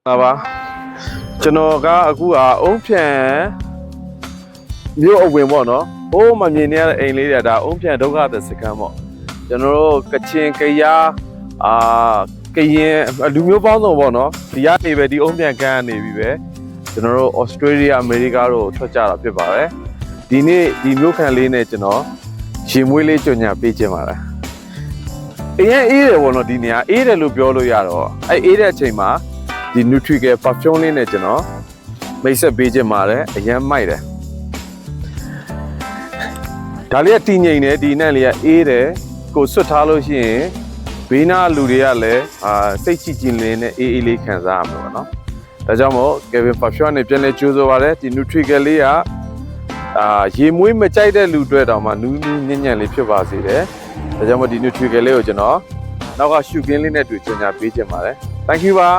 吧，ကျွန်တော်ကအခုအုံးဖြန်မြို့အဝင်ပေါ့နော်။ဟိုးမမြင်နေရတဲ့အိမ်လေးတွေဒါအုံးဖြန်ဒုက္ခသည်စခန်းပေါ့။ကျွန်တော်တို့ကချင်ကရားကရင်လူမျိုးပေါင်းစုံပေါ့နော်။ဒီကနေပဲဒီအုံးဖြန်ကန်းကနေပြီပဲ။ကျွန်တော်တို့ဩစတြေးလျအမေရိကတို့ထွက်ကြတာဖြစ်ပါတယ်။ဒီနေ့ဒီမြို့ခံလေးနဲ့ကျွန်တော်ရေမွေးလေးကြွညာပေးခြင်းပါတယ်။အရင်အေးတယ်ပေါ့နော်ဒီနေရာအေးတယ်လို့ပြောလို့ရတော့အေးတဲ့အချိန်မှာဒီ Nutricare perfume လေးနဲ့ကျွန်တော်မိတ်ဆက်ပေးခြင်းပါတယ်အရင်မိုက်တယ်ဒါလေးကတည်ငြိမ်တယ်ဒီနဲ့လေးကအေးတယ်ကိုဆွတ်ထားလို့ရှိရင်ဘေးနားလူတွေကလည်းစိတ်ချကြည်လင်းနဲ့အေးလေးခံစားရမှာပေါ့နော်ဒါကြောင့်မို့ Kevin perfume နဲ့ပြန်လဲကြိုးစားပါတယ်ဒီ Nutricare လေးကရေမွေးမကြိုက်တဲ့လူတွေတောင်မှနူးညံ့လေးဖြစ်ပါစေတယ်ဒါကြောင့်မို့ဒီ Nutricare လေးကိုကျွန်တော်နောက်ကရှုခင်းလေးနဲ့တွေ့ကြညာပေးခြင်းပါတယ် Thank you ပါ